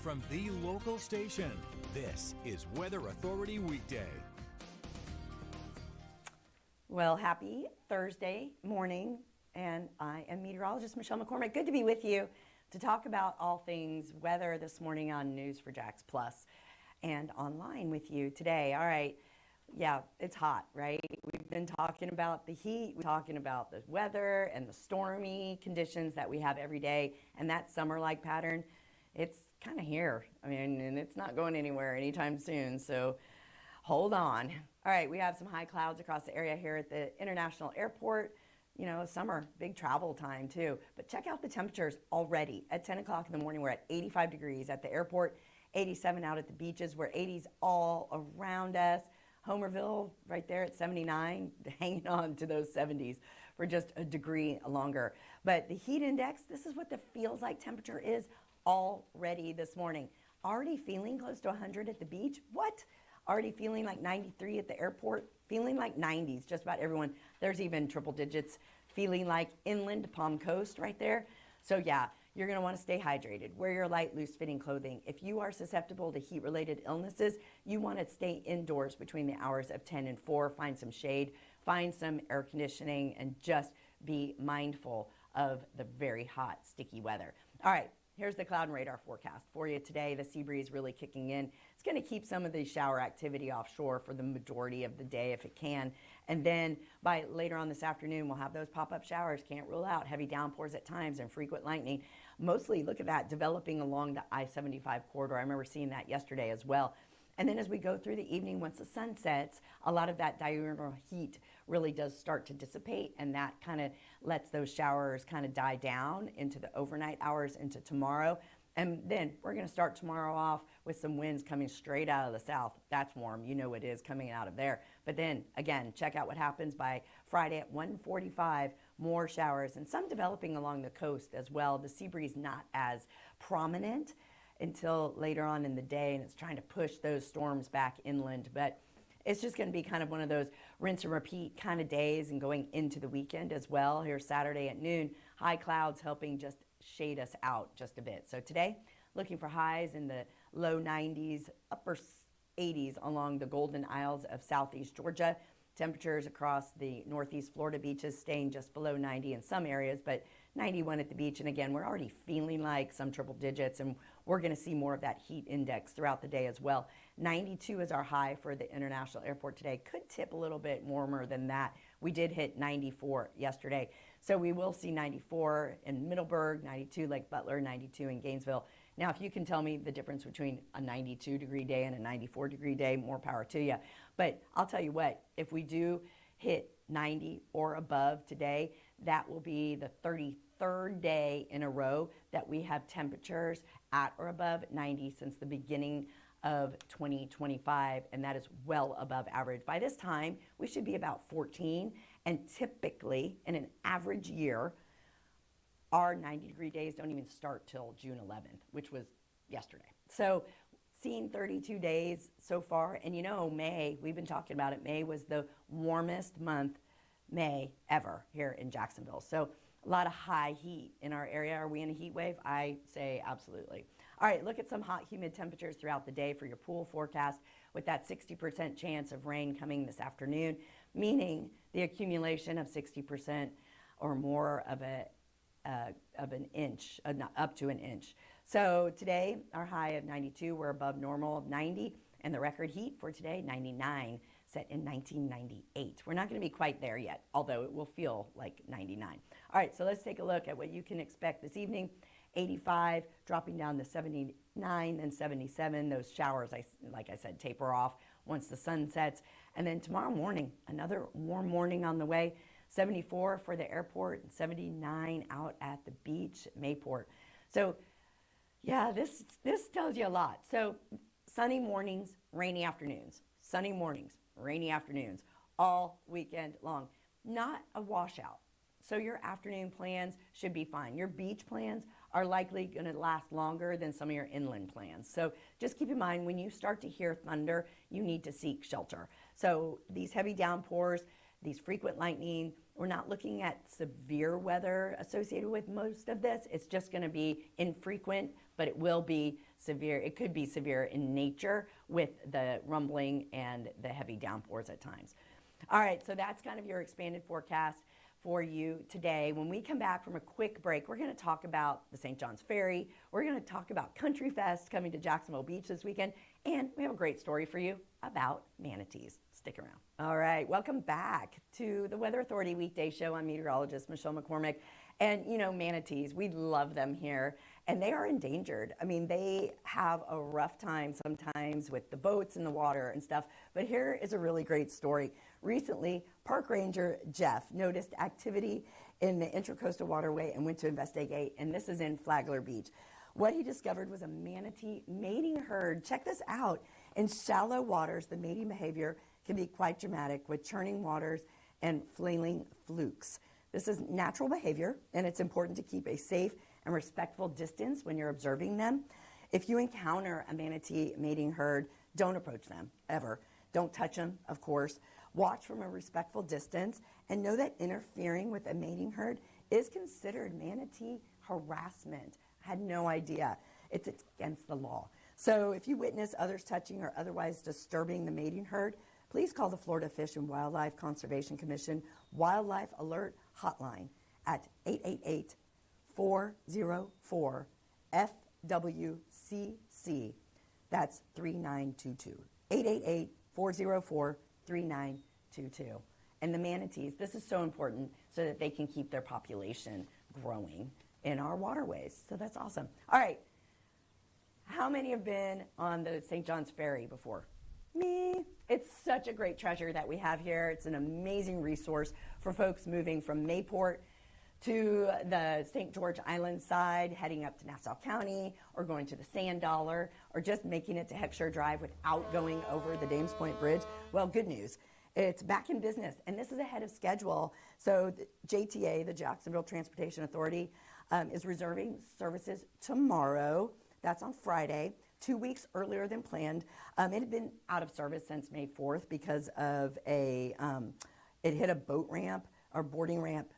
from the local station. This is Weather Authority Weekday. Well, happy Thursday morning, and I am meteorologist Michelle McCormick. Good to be with you to talk about all things weather this morning on News4JAX Plus and online with you today. All right, yeah, it's hot, right? We've been talking about the heat, we're talking about the weather and the stormy conditions that we have every day, and that summer-like pattern, it's kind of here. I mean, and it's not going anywhere anytime soon, so hold on. All right, we have some high clouds across the area here at the International Airport. You know, summer, big travel time too. But check out the temperatures already. At 10 o'clock in the morning, we're at 85 degrees at the airport, 87 out at the beaches. We're 80s all around us. Homerville right there at 79, hanging on to those 70s for just a degree longer. But the heat index, this is what the feels like temperature is already this morning. Already feeling close to 100 at the beach. What? Already feeling like 93 at the airport, feeling like 90s, just about everyone. There's even triple digits, feeling like inland Palm Coast right there. So yeah, you're gonna wanna stay hydrated. Wear your light, loose-fitting clothing. If you are susceptible to heat-related illnesses, you wanna stay indoors between the hours of 10 and 4, find some shade, find some air conditioning, and just be mindful of the very hot, sticky weather. All right. Here's the cloud and radar forecast for you today. The sea breeze really kicking in. It's going to keep some of the shower activity offshore for the majority of the day if it can. And then by later on this afternoon, we'll have those pop-up showers. Can't rule out heavy downpours at times and frequent lightning. Mostly, look at that, developing along the I-75 corridor. I remember seeing that yesterday as well. And then as we go through the evening, once the sun sets, a lot of that diurnal heat really does start to dissipate, and that kind of lets those showers kind of die down into the overnight hours into tomorrow. And then we're going to start tomorrow off with some winds coming straight out of the south. That's warm. You know it is coming out of there. But then, again, check out what happens by Friday at 1:45, more showers, and some developing along the coast as well. The sea breeze not as prominent until later on in the day, and it's trying to push those storms back inland. But it's just going to be kind of one of those rinse and repeat kind of days and going into the weekend as well. Here Saturday at noon, high clouds helping just shade us out just a bit. So today, looking for highs in the low 90s, upper 80s along the Golden Isles of southeast Georgia. Temperatures across the northeast Florida beaches staying just below 90 in some areas, but 91 at the beach. And again, we're already feeling like some triple digits, and we're going to see more of that heat index throughout the day as well. 92 is our high for the International Airport today. Could tip a little bit warmer than that. We did hit 94 yesterday. So we will see 94 in Middleburg, 92 Lake Butler, 92 in Gainesville. Now, if you can tell me the difference between a 92-degree day and a 94-degree day, more power to you. But I'll tell you what, if we do hit 90 or above today, that will be the 33rd day in a row that we have temperatures at or above 90 since the beginning of 2025, and that is well above average. By this time, we should be about 14, and typically in an average year, our 90-degree days don't even start till June 11th, which was yesterday. So seeing 32 days so far, and you know, May, we've been talking about it, May was the warmest month, May, ever here in Jacksonville. So a lot of high heat in our area. Are we in a heat wave? I say absolutely. All right, look at some hot, humid temperatures throughout the day for your pool forecast with that 60% chance of rain coming this afternoon, meaning the accumulation of 60% or more of an inch, up to an inch. So today, our high of 92, we're above normal of 90, and the record heat for today, 99, set in 1998. We're not going to be quite there yet, although it will feel like 99. All right, so let's take a look at what you can expect this evening. 85, dropping down to 79 and 77. Those showers, like I said, taper off once the sun sets. And then tomorrow morning, another warm morning on the way. 74 for the airport and 79 out at the beach at Mayport. So yeah, this tells you a lot. So sunny mornings, rainy afternoons. Sunny mornings, rainy afternoons, all weekend long. Not a washout. So your afternoon plans should be fine. Your beach plans are likely going to last longer than some of your inland plans. So just keep in mind, when you start to hear thunder, you need to seek shelter. So these heavy downpours, these frequent lightning, we're not looking at severe weather associated with most of this. It's just going to be infrequent but it will be severe. It could be severe in nature with the rumbling and the heavy downpours at times. All right, so that's kind of your expanded forecast for you today. When we come back from a quick break, we're going to talk about the St. John's Ferry. We're going to talk about Country Fest coming to Jacksonville Beach this weekend, and we have a great story for you about manatees. Stick around. All right, welcome back to the Weather Authority Weekday Show. I'm meteorologist Michelle McCormick. And you know, manatees, we love them here, and they are endangered. I mean, they have a rough time sometimes with the boats in the water and stuff, but here is a really great story. Recently, Park Ranger Jeff noticed activity in the Intracoastal Waterway and went to investigate, and this is in Flagler Beach. What he discovered was a manatee mating herd. Check this out. In shallow waters, the mating behavior can be quite dramatic with churning waters and flailing flukes. This is natural behavior, and it's important to keep a safe and respectful distance when you're observing them. If you encounter a manatee mating herd, don't approach them, ever. Don't touch them, of course. Watch from a respectful distance, and know that interfering with a mating herd is considered manatee harassment. I had no idea. It's against the law. So if you witness others touching or otherwise disturbing the mating herd, please call the Florida Fish and Wildlife Conservation Commission Wildlife Alert Hotline at 888-404-FWCC. That's 3922. 888-404-3922. And the manatees, this is so important so that they can keep their population growing in our waterways. So that's awesome. All right. How many have been on the St. John's Ferry before? Me. It's such a great treasure that we have here. It's an amazing resource for folks moving from Mayport to the St. George Island side, heading up to Nassau County, or going to the Sand Dollar, or just making it to Heckscher Drive without going over the Dames Point Bridge. Well, good news. It's back in business, and this is ahead of schedule. So the JTA, the Jacksonville Transportation Authority, is reserving services tomorrow. That's on Friday, 2 weeks earlier than planned. It had been out of service since May 4th because of it hit a boat ramp or boarding ramp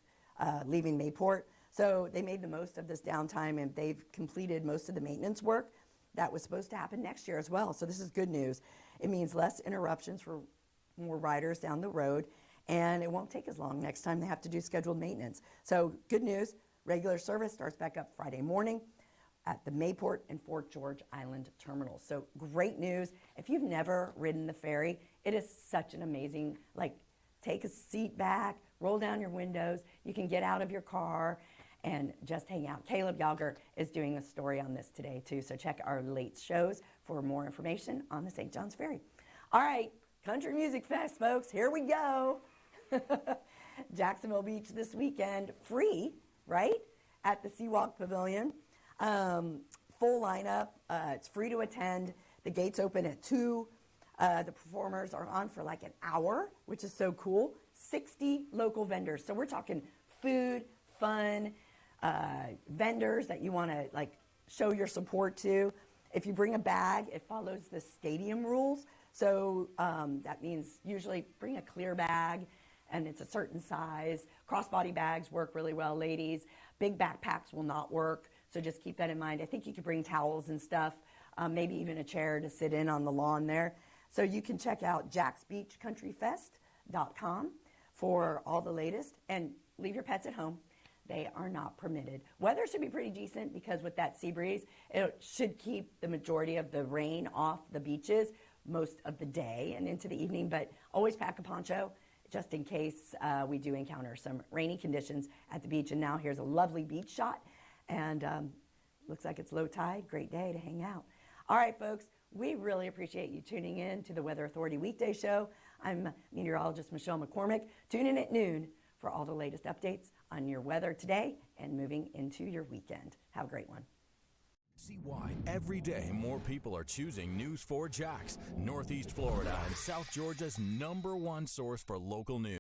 leaving Mayport. So they made the most of this downtime, and they've completed most of the maintenance work that was supposed to happen next year as well. So this is good news. It means less interruptions for more riders down the road, and it won't take as long next time they have to do scheduled maintenance. So good news, regular service starts back up Friday morning at the Mayport and Fort George Island terminals. So great news. If you've never ridden the ferry, it is such an amazing, take a seat back, roll down your windows. You can get out of your car and just hang out. Caleb Yager is doing a story on this today too, so check our late shows for more information on the St. John's Ferry. All right, Country Music Fest, folks, here we go. Jacksonville Beach this weekend, free, right, at the Seawalk Pavilion. Full lineup. It's free to attend. The gates open at 2. The performers are on for like an hour, which is so cool. 60 local vendors. So we're talking food, fun, vendors that you want to show your support to. If you bring a bag, it follows the stadium rules. So that means usually bring a clear bag, and it's a certain size. Crossbody bags work really well, ladies. Big backpacks will not work, so just keep that in mind. I think you could bring towels and stuff, maybe even a chair to sit in on the lawn there. So you can check out jacksbeachcountryfest.com for all the latest, and leave your pets at home. They are not permitted. Weather should be pretty decent because with that sea breeze, it should keep the majority of the rain off the beaches most of the day and into the evening, but always pack a poncho just in case we do encounter some rainy conditions at the beach. And now here's a lovely beach shot, and looks like it's low tide. Great day to hang out. All right, folks, we really appreciate you tuning in to the Weather Authority Weekday Show. I'm meteorologist Michelle McCormick. Tune in at noon for all the latest updates on your weather today and moving into your weekend. Have a great one. See why every day more people are choosing News 4 Jax, Northeast Florida and South Georgia's #1 source for local news.